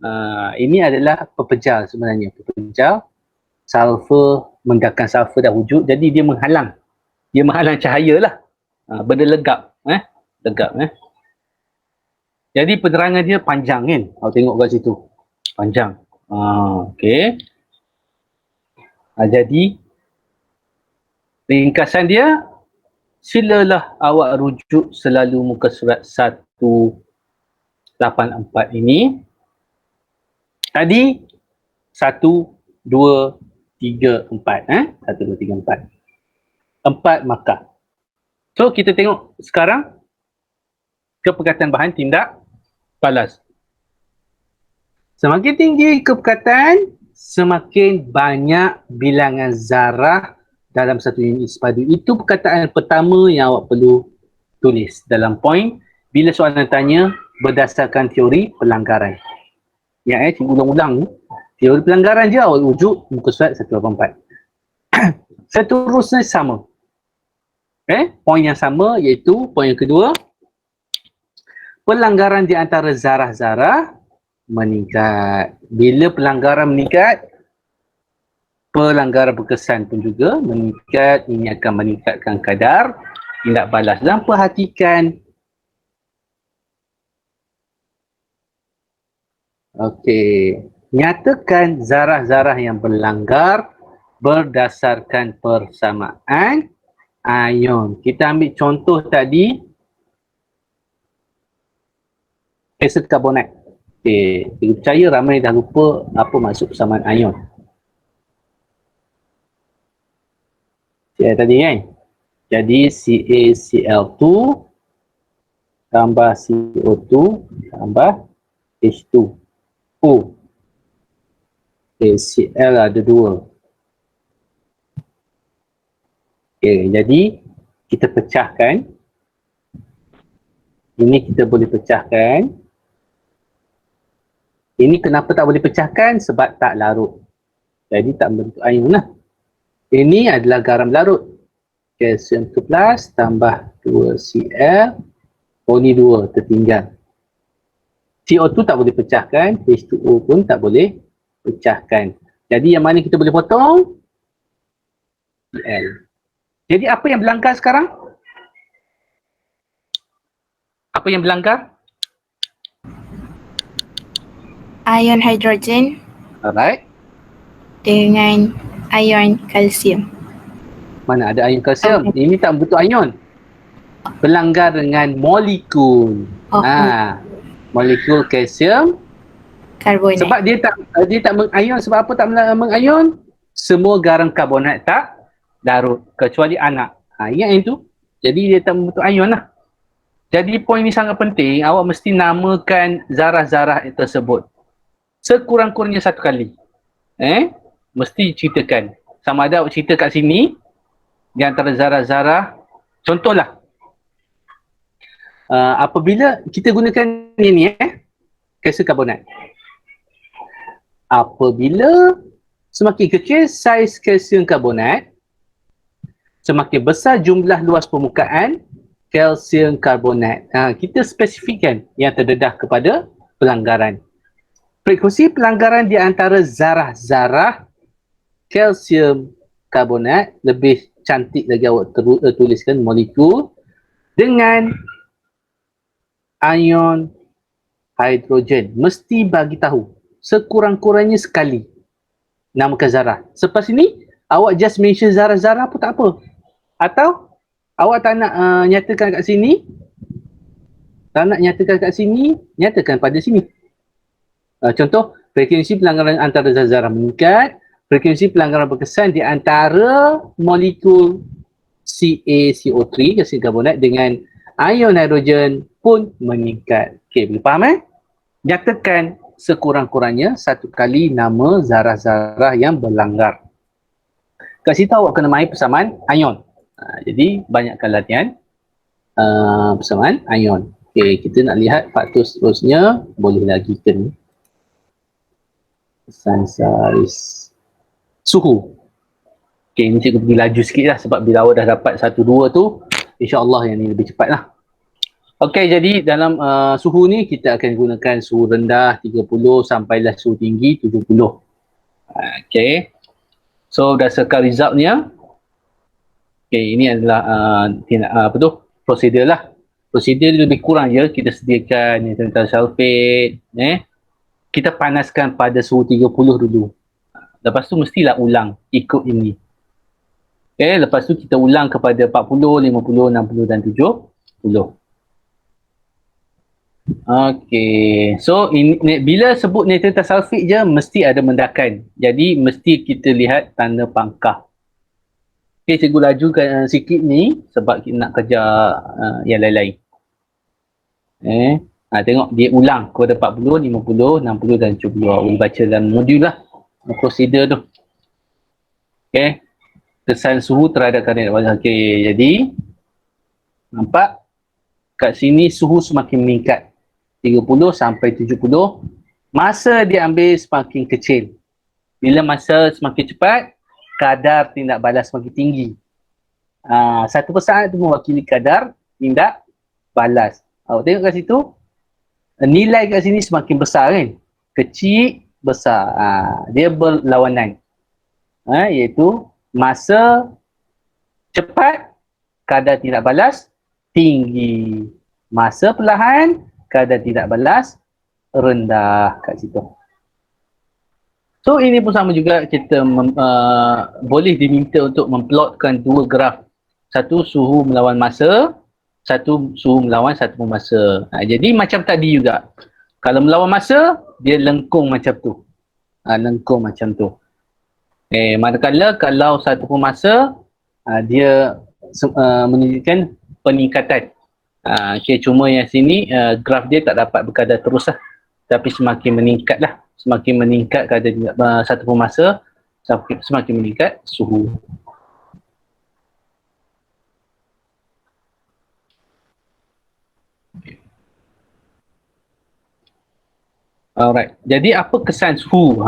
Ini adalah pepejal sebenarnya. Pepejal, sulfur, mendakan sulfur dah wujud. Jadi dia menghalang. Dia menghalang cahaya lah. Benda legap. Legap. Jadi penerangan dia panjang kan. Awak tengok kat situ. Panjang. Okey. Jadi ringkasan dia, silalah awak rujuk selalu muka surat 184 ini. Tadi 1, 2, 3, 4. 1, 2, 3, 4. 4 markah. So kita tengok sekarang kepekatan bahan tindak balas. Semakin tinggi kepekatan, semakin banyak bilangan zarah dalam satu unit isi padu. Itu perkataan pertama yang awak perlu tulis dalam poin bila soalan tanya berdasarkan teori pelanggaran. Yang cikgu ulang-ulang, teori pelanggaran je awak rujuk muka surat 184. Seterusnya sama. Poin yang sama iaitu poin yang kedua, pelanggaran di antara zarah-zarah meningkat. Bila pelanggaran meningkat, pelanggaran berkesan pun juga meningkat. Ini akan meningkatkan kadar tindak balas. Dan perhatikan, nyatakan zarah-zarah yang berlanggar berdasarkan persamaan ion. Kita ambil contoh tadi, asid karbonat. Saya percaya ramai dah lupa apa maksud persamaan ion. Tadi kan. Jadi CaCl2 tambah CO2 tambah H2O. Cl ada 2. Jadi kita pecahkan. Ini kita boleh pecahkan. Ini kenapa tak boleh pecahkan? Sebab tak larut. Jadi tak membentuk ion lah. Ini adalah garam larut. Kalsium 2+ tambah 2Cl. Ni 2 tertinggal. CO2 tak boleh pecahkan. H2O pun tak boleh pecahkan. Jadi yang mana kita boleh potong? Cl. Jadi apa yang berlanggar sekarang? Apa yang berlanggar? Ion hidrogen Alright. dengan ion kalsium. Mana ada ion kalsium? Ini tak bentuk ion. Berlanggar dengan molekul. Molekul kalsium Karbonat. sebab dia tak mengion. Sebab apa tak mengion? Semua garam karbonat tak larut kecuali anak. Ingat yang tu. Jadi dia tak membentuk ion lah. Jadi poin ni sangat penting. Awak mesti namakan zarah-zarah tersebut sekurang-kurangnya satu kali. Mesti ceritakan. Sama ada awak cerita kat sini di antara zarah-zarah. Contohlah, apabila kita gunakan ini, kalsium karbonat. Apabila semakin kecil saiz kalsium karbonat, semakin besar jumlah luas permukaan kalsium karbonat. Kita spesifikkan yang terdedah kepada pelanggaran. Frekuensi pelanggaran di antara zarah-zarah kalsium karbonat, lebih cantik lagi awak tuliskan molekul dengan ion hidrogen. Mesti bagi tahu sekurang-kurangnya sekali namakan zarah. Selepas ini awak just mention zarah-zarah pun tak apa. Atau awak tak nak nyatakan kat sini, nyatakan pada sini. Contoh, frekuensi pelanggaran antara zarah meningkat, frekuensi pelanggaran berkesan di antara molekul CaCO3, gasing karbonat dengan ion hidrogen pun meningkat. Okey, boleh faham Nyatakan sekurang-kurangnya satu kali nama zarah-zarah yang berlanggar. Kat situ awak kena main persamaan ion. Jadi banyakkan latihan persamaan ion. Okey, kita nak lihat faktor seterusnya. Boleh lagi ke ni? Sansaris. Suhu. Okey, ni cikgu pergi laju sikit lah sebab bila awak dah dapat 1-2 tu, insyaAllah yang ni lebih cepat lah. Okey, jadi dalam suhu ni kita akan gunakan suhu rendah 30 sampailah suhu tinggi 70. Okey. So berdasarkan resultnya, okey, ini adalah prosedur lah. Prosedur lebih kurang je, kita sediakan nitrat sulfate, kita panaskan pada suhu 30 dulu. Lepas tu mestilah ulang ikut ini. Okay, lepas tu kita ulang kepada 40, 50, 60 dan 70. Okay, so bila sebut nitrat sulfate je mesti ada mendakan. Jadi mesti kita lihat tanda pangkah. Okay, cikgu lajukan sikit ni sebab kita nak kerja yang lain-lain. Tengok dia ulang kepada 40, 50, 60 dan 70. Boleh baca dalam modul lah prosedur tu. Okay, kesan suhu terhadap kadar wadah. Okay, jadi nampak kat sini suhu semakin meningkat 30 sampai 70. Masa diambil semakin kecil. Bila masa semakin cepat, kadar tindak balas semakin tinggi. Satu persamaan itu mewakili kadar tindak balas. Awak tengok kat situ, nilai kat sini semakin besar kan? Kecil, besar. Dia berlawanan. Iaitu masa cepat, kadar tindak balas tinggi. Masa perlahan, kadar tindak balas rendah kat situ. So ini pun sama juga, kita boleh diminta untuk memplotkan dua graf. Satu suhu melawan masa, satu suhu melawan satu masa. Jadi macam tadi juga. Kalau melawan masa, dia lengkung macam tu. Lengkung macam tu. Manakala kalau satu masa, dia menunjukkan peningkatan. Cuma yang sini graf dia tak dapat berkadar terus lah. Tapi semakin meningkat lah. Semakin meningkat kadar satu masa, semakin meningkat suhu. Alright. Jadi apa kesan suhu?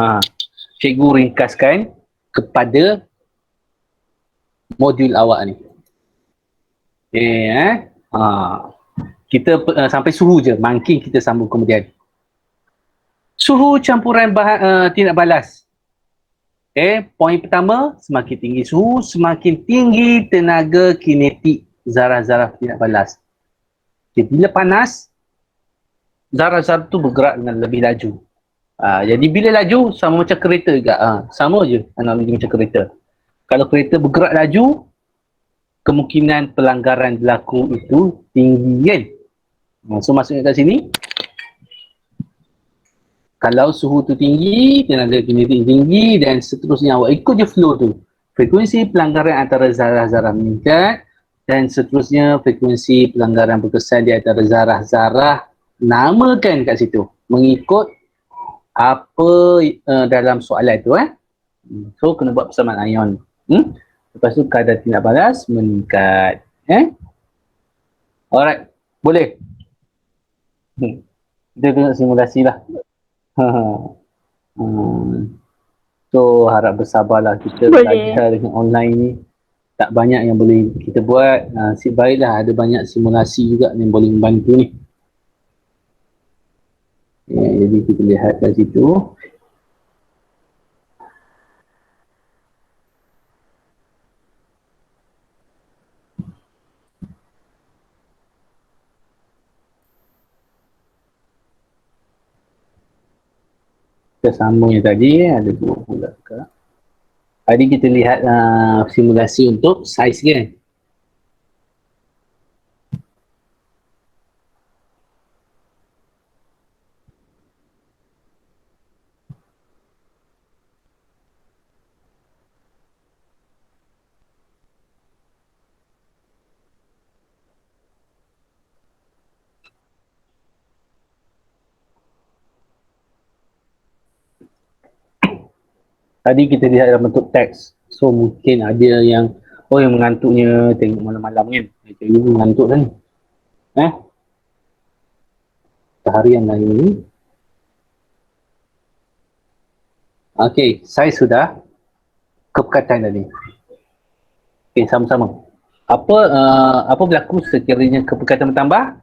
Cikgu ringkaskan kepada modul awak ni. Kita sampai suhu je. Makin kita sambung kemudian. Suhu campuran tindak balas. Poin pertama, semakin tinggi suhu, semakin tinggi tenaga kinetik zarah-zarah tindak balas. Bila panas, zarah-zarah tu bergerak dengan lebih laju. Jadi bila laju, sama macam kereta juga. Sama je analogi macam kereta. Kalau kereta bergerak laju, kemungkinan pelanggaran berlaku itu tinggi kan? So maksudnya kat sini, kalau suhu tu tinggi, tenaga kinetik tinggi dan seterusnya, awak ikut je flow tu. Frekuensi pelanggaran antara zarah-zarah meningkat dan seterusnya frekuensi pelanggaran berkesan di antara zarah-zarah, namakan kat situ mengikut apa dalam soalan tu. So kena buat persamaan ion. Lepas tu kadar tindak balas meningkat. Alright, boleh. Kita tengok simulasi lah. So harap bersabarlah, kita belajar dengan online ni tak banyak yang boleh kita buat. Nasib baiklah ada banyak simulasi juga yang boleh membantu ni. Jadi kita lihat kat situ. Kita sambung yang tadi, ada dua pula ke. Tadi kita lihat simulasi untuk saiz kan. Tadi kita lihat dalam bentuk teks. So mungkin ada yang yang mengantuknya tengok malam-malam kan. Macam ni mengantuk kan. Seharian lagi ni. Okey, saya sudah kepekatan tadi. Okey, sama-sama. Apa berlaku sekiranya kepekatan bertambah?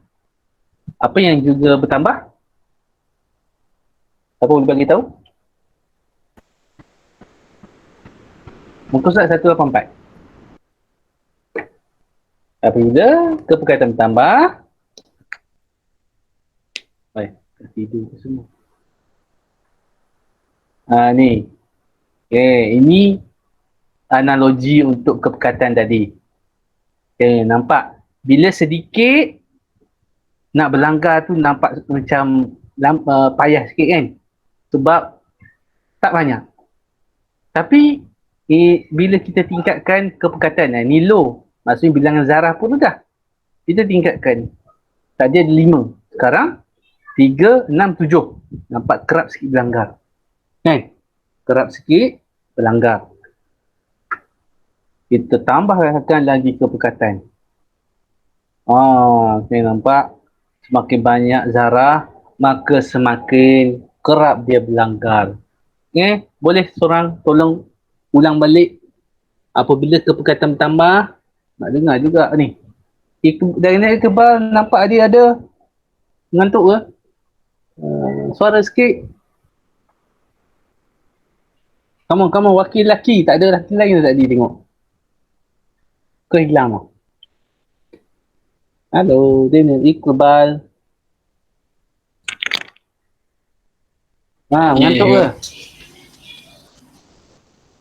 Apa yang juga bertambah? Apa boleh bagi tahu? Muka surat 184. Apabila kepekatan bertambah, tidur semua. Ni. Ini analogi untuk kepekatan tadi. Nampak? Bila sedikit nak berlanggar tu nampak macam payah sikit kan? Sebab tak banyak. Tapi bila kita tingkatkan kepekatan, ni low. Maksudnya bilangan zarah pun dah. Kita tingkatkan. Tadi ada 5. Sekarang 3, 6, 7. Nampak kerap sikit berlanggar. Kan? Kerap sikit berlanggar. Kita tambahkan lagi kepekatan. Okay, nampak? Semakin banyak zarah, maka semakin kerap dia berlanggar. Boleh seorang tolong ulang balik apabila kepekatan bertambah. Nak dengar juga ni. Dari ni kebal nampak dia ada mengantuk ke? Suara sikit. Come on, wakil lelaki. Tak ada lelaki lain tadi tengok. Kau hilang tau. Hello, dia ni Iqbal. Mengantuk ke?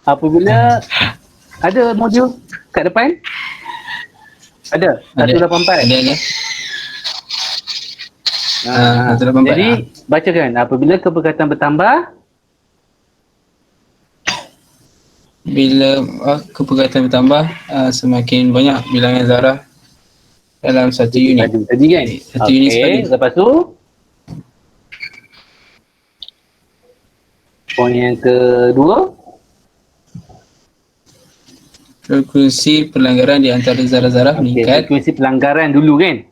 Apabila ada modul kat depan? Ada? 184? Ada. 184. Jadi, bacakan. Apabila kepekatan bertambah, bila kepekatan bertambah, semakin banyak bilangan zarah dalam satu unit. Tadi kan? Satu unit sekali. Lepas tu, poin yang kedua, Frekuensi pelanggaran di antara zarah-zarah meningkat. frekuensi pelanggaran dulu kan?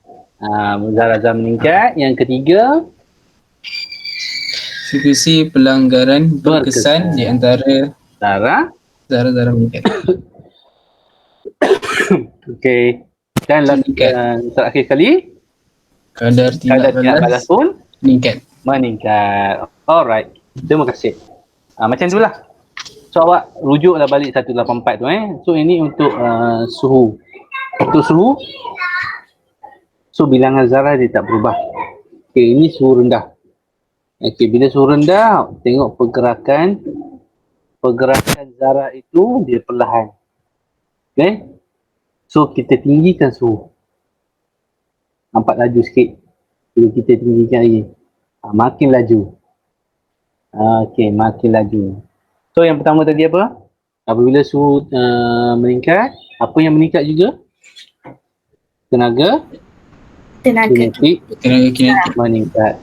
Zarah-zarah meningkat. Yang ketiga, Frekuensi pelanggaran berkesan di antara zarah-zarah meningkat. Okey. Dan terakhir kali, Kadar tindak balas pun meningkat. Alright. Terima kasih. Macam itulah. So awak rujuklah balik 184 tu So ini untuk suhu. Untuk suhu, so bilangan zarah dia tak berubah. Okey, ini suhu rendah. Okey, bila suhu rendah, tengok pergerakan zarah itu dia perlahan. Okey. So kita tinggikan suhu. Nampak laju sikit. Bila kita tinggikan lagi. Makin laju. Okey, makin laju. So yang pertama tadi apa? Apabila suhu meningkat, apa yang meningkat juga? Tenaga kinetik meningkat.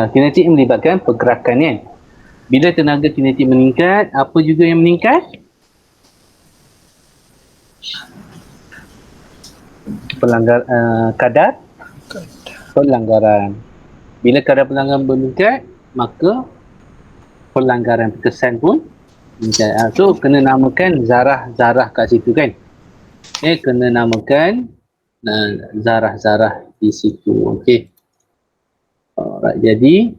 Kinetik melibatkan pergerakan kan? Bila tenaga kinetik meningkat, apa juga yang meningkat? Kadar pelanggaran. Bila kadar pelanggaran meningkat, maka pelanggaran berkesan pun meningkat. So kena namakan zarah-zarah kat situ kan. Kena namakan zarah-zarah di situ. Okey. Alright, jadi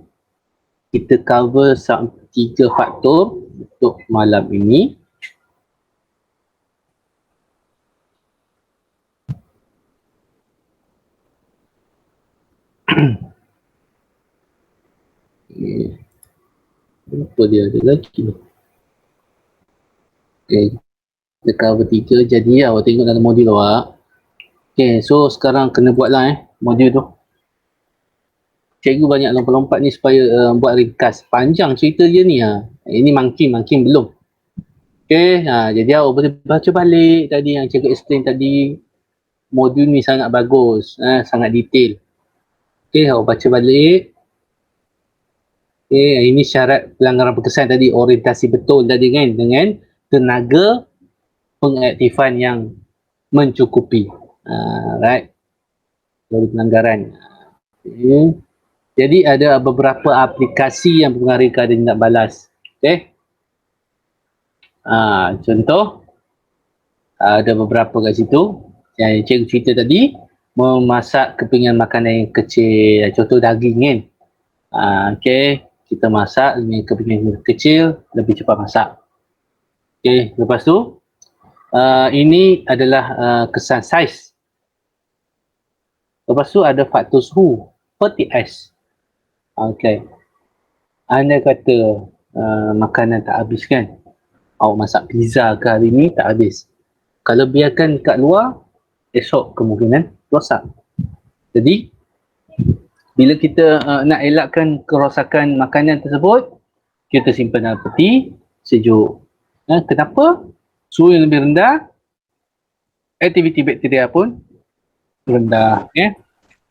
kita cover 3 faktor untuk malam ini. Apa dia ada lagi? Okay, kita cover 3 jadi awak tengok dalam modul awak. Okay, so sekarang kena buatlah modul tu. Cikgu banyak lompat-lompat ni supaya buat ringkas. Panjang cerita dia ni. Ini makin belum. Okay, jadi awak boleh baca balik tadi yang cikgu explain tadi. Modul ni sangat bagus, sangat detail. Okay, awak baca balik. Okay, ini syarat pelanggaran berkesan tadi, orientasi betul tadi kan, dengan tenaga pengaktifan yang mencukupi. Right. Dari pelanggaran. Okay. Jadi ada beberapa aplikasi yang mempengaruhi keadaan tindak balas. Okay. Contoh, ada beberapa kat situ. Yang cikgu cerita tadi, memasak kepingan makanan yang kecil. Contoh daging kan. Okay. Kita masak dengan kepingan kecil, lebih cepat masak. Okay. Lepas tu, ini adalah kesan saiz. Lepas tu ada faktor suhu, seperti ais. Okay. Anda kata makanan tak habis kan? Awak masak pizza ke hari ni tak habis. Kalau biarkan kat luar, esok kemungkinan rosak. Jadi, bila kita nak elakkan kerosakan makanan tersebut, kita simpan dalam peti sejuk. Kenapa? Suhu yang lebih rendah, aktiviti bakteria pun rendah.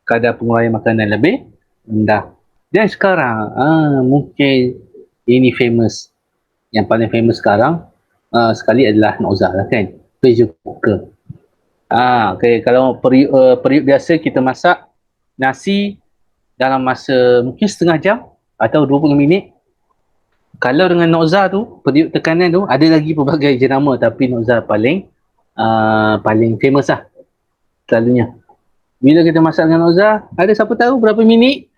Kadar pengeluaran makanan lebih rendah. Dan sekarang, mungkin ini famous. Yang paling famous sekarang sekali adalah Noza lah kan, pressure cooker. Okay. Kalau periuk biasa kita masak nasi dalam masa mungkin setengah jam atau 20 minit. Kalau dengan Noza tu, periuk tekanan tu, ada lagi pelbagai jenama, tapi Noza paling famous lah selalunya. Bila kita masak dengan Noza, ada siapa tahu berapa minit?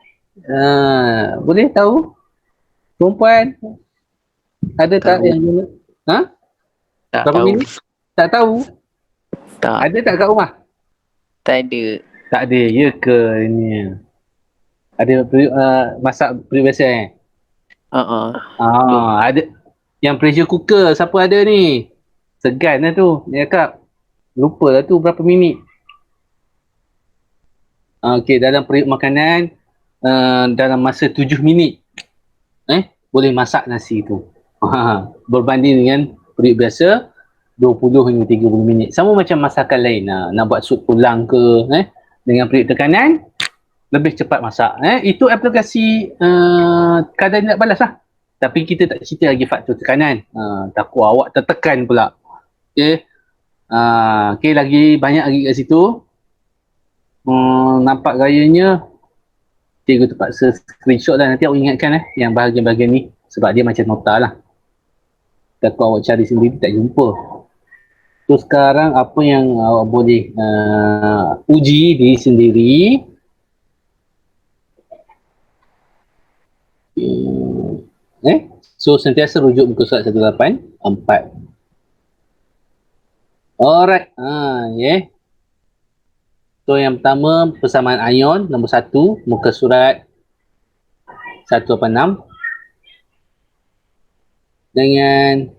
Boleh tahu? Perempuan? Ada tak yang guna? Tak Berapa tahu. minit? Tak tahu? Tak. Ada tak kat rumah? Tak ada. Tak ada, ya ke ini? Ada masak periuk biasa ada. Yang pressure cooker, siapa ada ni? Segan lah tu, dia cakap. Lupa lah tu berapa minit. Okay, dalam periuk makanan, dalam masa 7 minit. Boleh masak nasi tu. Berbanding dengan periuk biasa 20 hingga 30 minit. Sama macam masakan lain. Nak buat sup tulang ke, dengan periuk tekanan, lebih cepat masak. Itu aplikasi kadar tindak balas lah. Tapi kita tak cerita lagi faktor tekanan. Takut awak tertekan pula. Okay. Okay, lagi banyak lagi kat situ. Nampak gayanya, cikgu terpaksa screenshot lah. Nanti awak ingatkan yang bahagian-bahagian ni. Sebab dia macam nota lah. Takut awak cari sendiri tak jumpa. So sekarang apa yang awak boleh uji diri sendiri. So sentiasa rujuk muka surat 184. Alright. So yang pertama, persamaan ion nombor 1, muka surat 186. Dengan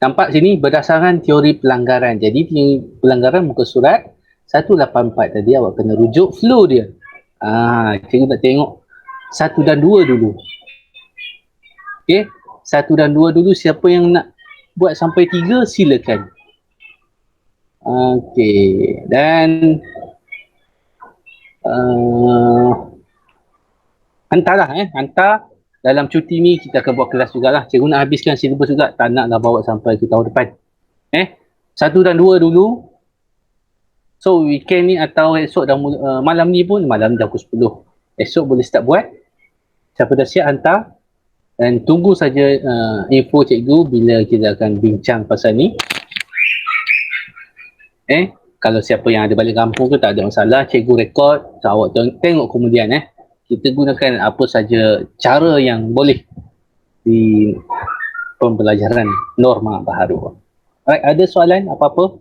nampak sini berdasarkan teori pelanggaran. Jadi teori pelanggaran muka surat 184 tadi awak kena rujuk flow dia. Cikgu nak tengok 1 dan 2 dulu. Okay, 1 dan 2 dulu. Siapa yang nak buat sampai 3 silakan. Okay, dan hantarlah hantar. Dalam cuti ni kita akan buat kelas jugalah. Cikgu nak habiskan silibus juga. Tak naklah bawa sampai ke tahun depan. 1 dan 2 dulu. So weekend ni atau esok dah malam ni pun, malam dah pukul 10. Esok boleh start buat. Siapa dah siap hantar. Dan tunggu saja info cikgu bila kita akan bincang pasal ni. Kalau siapa yang ada balik kampung tu tak ada masalah. Cikgu rekod. So, awak tengok kemudian kita gunakan apa saja cara yang boleh di pembelajaran norma baharu. Alright, ada soalan apa-apa?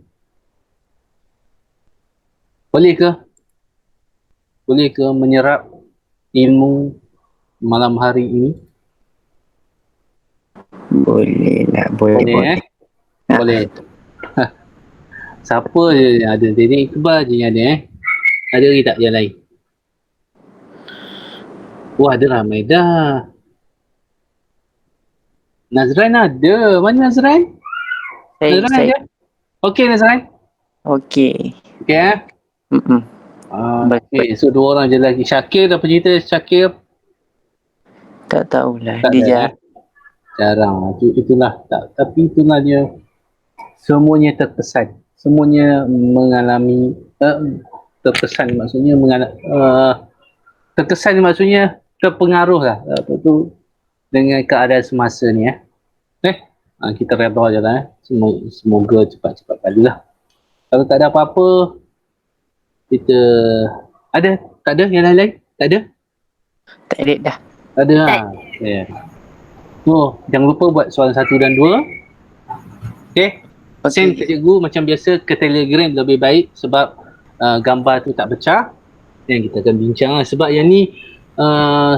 Boleh ke menyerap ilmu malam hari ini? Boleh lah. Boleh. Boleh Boleh. Boleh. Siapa je yang ada? Jadi Iqbal je yang ada Ada lagi tak yang lain? Wah, ada ramai dah. Nazran ada. Mana Nazran? Nazran Saya. ada? Okey Nazran. Okey. Okey Mm-mm. Okey, so dua orang je lagi. Syakir, apa cerita Syakir? Tak tahulah. Tak Dia ada jarang. Jarang. Itulah. Tapi itulah dia. Semuanya terkesan. Semuanya mengalami terkesan maksudnya terkesan maksudnya terpengaruh lah apa tu dengan keadaan semasa ni kita redha je lah semoga cepat-cepat kali lah. Kalau tak ada apa-apa kita ada tak ada yang lain-lain tak ada Tak ada dah. tak ada Tak. lah jangan lupa buat soalan 1 dan 2. Send ke cikgu macam biasa ke Telegram lebih baik sebab gambar tu tak pecah dan kita akan bincang lah. Sebab yang ni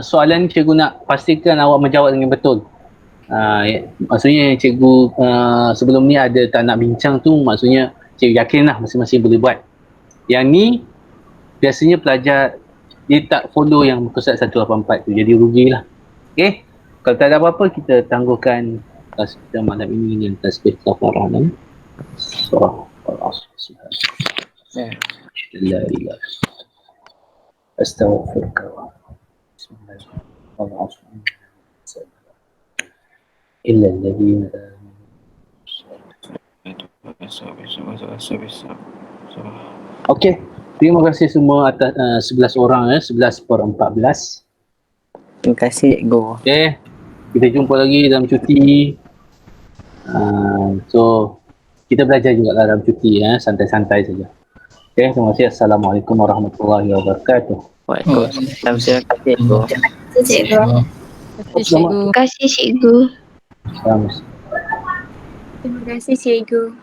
soalan ni cikgu nak pastikan awak menjawab dengan betul. Maksudnya cikgu sebelum ni ada tak nak bincang tu, maksudnya cikgu yakin lah masing-masing boleh buat. Yang ni biasanya pelajar dia tak follow yang muka surat 184 tu, jadi rugilah. Kalau tak ada apa-apa kita tangguhkan kelas kita malam ini dengan tasbih kafaran. Surah Al-Asr. La ilaha astaghfirullah. Bismillahirrahmanirrahim. Illa alladhina Okey, terima kasih semua atas 11 orang 11/14. Terima kasih cikgu. Okey, kita jumpa lagi dalam cuti. So kita belajar juga dalam cuti santai-santai saja. Okey, terima kasih. Assalamualaikum warahmatullahi wabarakatuh. Waalaikumsalam. Terima kasih cikgu. Terima kasih, cikgu. Terima Terima kasih, cikgu. Assalamualaikum. Terima kasih, cikgu.